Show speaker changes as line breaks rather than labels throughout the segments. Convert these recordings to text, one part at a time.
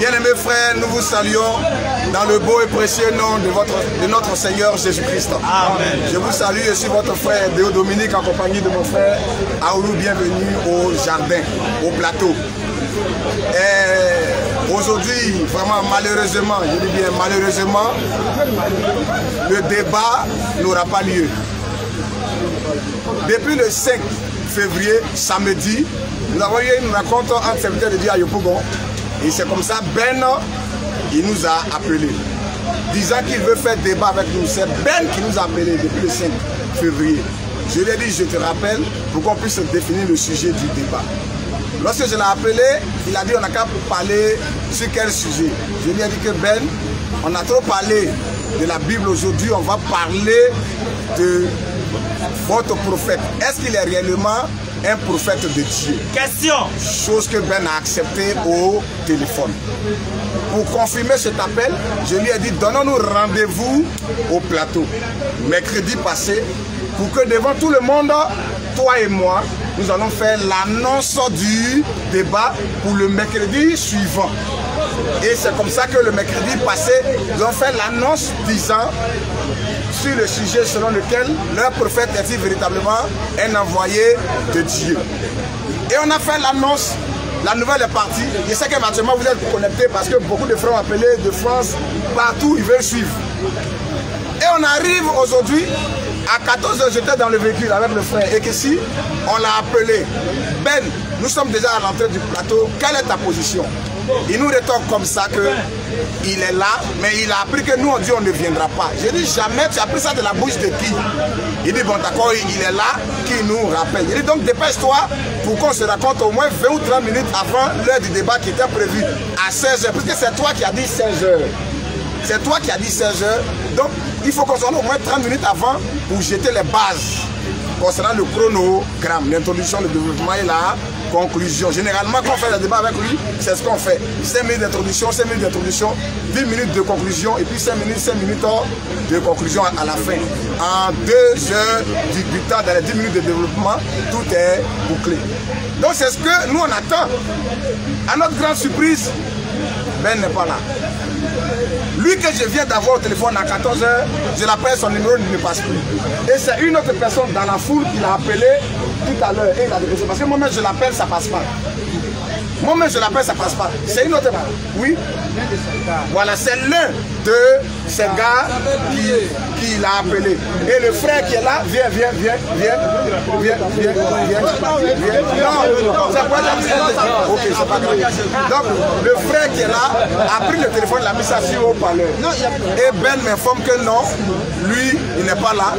Bien-aimés frères, nous vous saluons dans le beau et précieux nom de notre Seigneur Jésus-Christ. Amen. Je vous salue, je suis votre frère Déo Dominique en compagnie de mon frère Aoulou. Bienvenue au jardin, au plateau. Aujourd'hui, vraiment malheureusement, je dis bien malheureusement, le débat n'aura pas lieu. Depuis le 5 février, samedi, nous avons eu une rencontre entre serviteurs de Dieu à Yopougon. Et c'est comme ça, Ben, il nous a appelés, disant qu'il veut faire débat avec nous. C'est Ben qui nous a appelés depuis le 5 février. Je lui ai dit, je te rappelle, pour qu'on puisse définir le sujet du débat. Lorsque je l'ai appelé, il a dit, on n'a qu'à parler sur quel sujet. Je lui ai dit que Ben, on a trop parlé de la Bible aujourd'hui, on va parler de votre prophète. Est-ce qu'il est réellement un prophète de Dieu? Question. Chose que Ben a accepté au téléphone. Pour confirmer cet appel, je lui ai dit, donnons-nous rendez-vous au plateau, mercredi passé, pour que devant tout le monde, toi et moi, nous allons faire l'annonce du débat pour le mercredi suivant. Et c'est comme ça que le mercredi passé, nous avons fait l'annonce disant sur le sujet selon lequel leur prophète est-il véritablement un envoyé de Dieu. Et on a fait l'annonce, la nouvelle est partie. Je sais que maintenant vous êtes connectés parce que beaucoup de frères ont appelé de France, partout ils veulent suivre. Et on arrive aujourd'hui, à 14 h, j'étais dans le véhicule avec le frère et que si on l'a appelé, Ben, nous sommes déjà à l'entrée du plateau, quelle est ta position? Il nous rétorque comme ça qu'il est là, mais il a appris que nous on dit on ne viendra pas. J'ai dit jamais, tu as pris ça de la bouche de qui? Il dit bon d'accord, il est là, qui nous rappelle. Il dit donc dépêche-toi pour qu'on se raconte au moins 20 ou 30 minutes avant l'heure du débat qui était prévu à 16 h, parce que c'est toi qui as dit 16 h. C'est toi qui as dit 16 h, donc il faut qu'on soit au moins 30 minutes avant pour jeter les bases concernant le chronogramme, l'introduction, le développement et la conclusion. Généralement, quand on fait le débat avec lui, c'est ce qu'on fait. 5 minutes d'introduction, 5 minutes d'introduction, 10 minutes de conclusion et puis 5 minutes de conclusion à la fin. En 2 heures du temps, dans les 10 minutes de développement, tout est bouclé. Donc c'est ce que nous on attend. À notre grande surprise, Ben n'est pas là. Lui que je viens d'avoir au téléphone à 14 h, je l'appelle, son numéro ne passe plus. Et c'est une autre personne dans la foule qui l'a appelé tout à l'heure. Et il a déposé. Parce que moi-même je l'appelle, ça passe pas. Moi-même je l'appelle, ça passe pas. C'est une autre. Oui. Voilà, c'est l'un de ces gars qui l'a appelé. Et le frère qui est là, viens. Non, c'est pas grave. Ok, c'est pas grave. Donc, le frère qui est là a pris le téléphone, l'a mis ça sur haut-parleur. Et Ben m'informe que non, lui, il n'est pas là.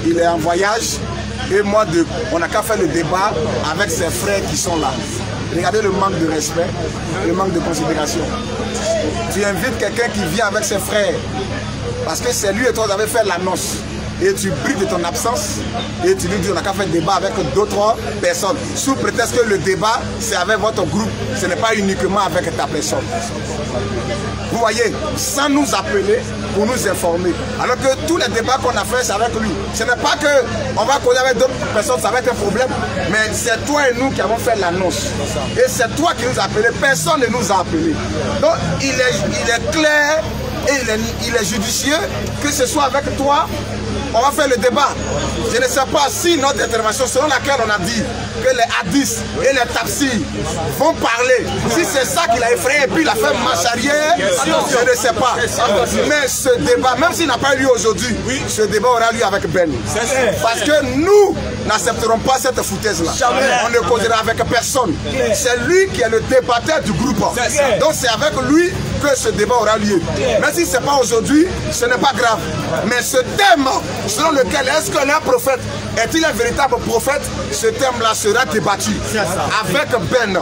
Il est en voyage. Et moi, on n'a qu'à faire le débat avec ses frères qui sont là. Regardez le manque de respect, le manque de considération. Tu invites quelqu'un qui vient avec ses frères, parce que c'est lui et toi qui avez fait l'annonce. Et tu brilles de ton absence et tu lui dis on n'a qu'à faire débat avec d'autres personnes. Sous prétexte que le débat, c'est avec votre groupe, ce n'est pas uniquement avec ta personne. Vous voyez, sans nous appeler pour nous informer. Alors que tous les débats qu'on a fait, c'est avec lui. Ce n'est pas qu'on va causer avec d'autres personnes, ça va être un problème. Mais c'est toi et nous qui avons fait l'annonce. Et c'est toi qui nous as appelés. Personne ne nous a appelés. Donc il est clair et il est judicieux que ce soit avec toi. On va faire le débat. Je ne sais pas si notre intervention selon laquelle on a dit que les hadiths et les tafsirs vont parler, si c'est ça qui l'a effrayé et puis il a fait marche arrière, je ne sais pas. Mais ce débat, même s'il n'a pas eu lieu aujourd'hui, ce débat aura lieu avec Ben. Parce que nous n'accepterons pas cette foutaise-là. On ne causera avec personne. C'est lui qui est le débatteur du groupe. Donc c'est avec lui que ce débat aura lieu. Mais si ce n'est pas aujourd'hui, ce n'est pas grave. Mais ce thème selon lequel est-ce que l'un prophète est-il un véritable prophète, ce thème-là sera débattu avec Ben.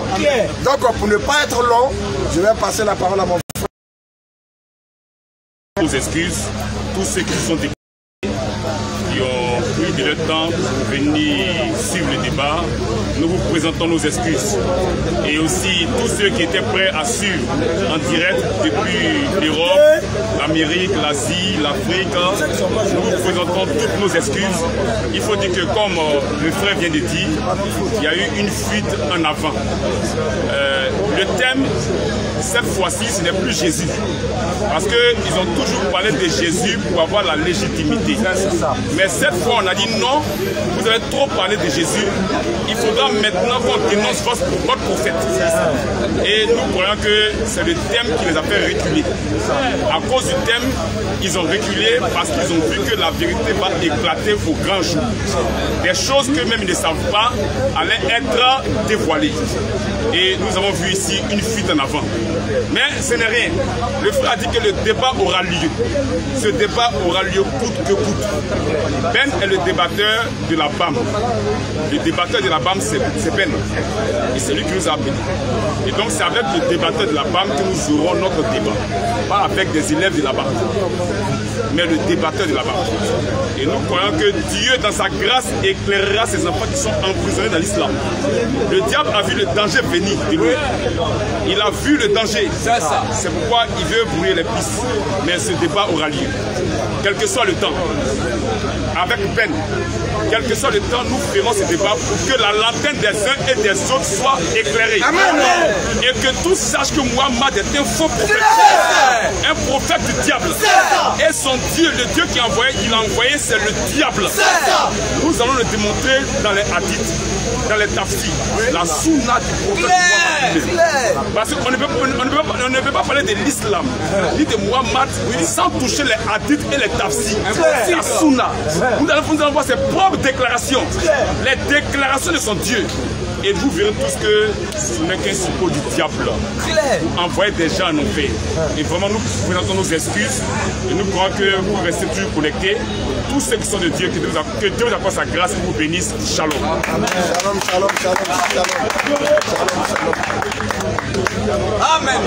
Donc pour ne pas être long, je vais passer la parole à mon frère.
Nos excuses, tous ceux qui sont déclarés, qui ont pris de leur temps pour venir suivre le débat, nous vous présentons nos excuses. Et aussi tous ceux qui étaient prêts à suivre en direct depuis l'Europe, l'Amérique, l'Asie, l'Afrique, nous vous présentons toutes nos excuses. Il faut dire que comme le frère vient de dire, il y a eu une fuite en avant. Le thème cette fois-ci, ce n'est plus Jésus. Parce qu'ils ont toujours parlé de Jésus pour avoir la légitimité. Mais cette fois, on a dit non, vous avez trop parlé de Jésus. Il faudra maintenant qu'on dénonce votre prophète. Et nous croyons que c'est le thème qui les a fait reculer. À cause du thème, ils ont reculé parce qu'ils ont vu que la vérité va éclater au grand jour. Des choses que même ils ne savent pas allaient être dévoilées. Et nous avons vu ici une fuite en avant. Mais ce n'est rien. Le frère a dit que le débat aura lieu. Ce débat aura lieu coûte que coûte. Ben est le débatteur de la BAM. Le débatteur de la BAM, c'est Ben. Et c'est lui qui nous a appelés. Et donc c'est avec le débatteur de la BAM que nous aurons notre débat. Pas avec des élèves de la BAM, mais le débatteur de la BAM. Et nous croyons que Dieu, dans sa grâce, éclairera ces enfants qui sont emprisonnés dans l'islam. Le diable a vu le danger venir de lui. Il a vu le danger. C'est pourquoi il veut brouiller les pistes. Mais ce débat aura lieu. Quel que soit le temps. Avec Ben, quel que soit le temps, nous ferons ce débat pour que la lanterne des uns et des autres soit éclairée. Amen. Et que tous sachent que Muhammad est un faux prophète. Un prophète du diable. Et son Dieu, le Dieu qu'il a envoyé, c'est le diable. Nous allons le démontrer dans les hadiths, dans les tafsirs, la sunna du prophète Muhammad. Parce qu'on ne peut pas parler de l'islam, ni de Muhammad, sans toucher les hadiths et les tafsirs. La sunna. Nous allons voir ses propres déclarations. Les déclarations de son Dieu. Et vous verrez tous que ce n'est qu'un suppôt du diable. Envoyer des gens en enfer. Et vraiment, nous présentons nos excuses. Et nous croyons que vous restez toujours connectés. Tous ceux qui sont de Dieu, que Dieu vous accorde sa grâce et vous bénisse. Shalom.
Amen. Shalom, shalom, shalom, shalom. Shalom, shalom.
Amen.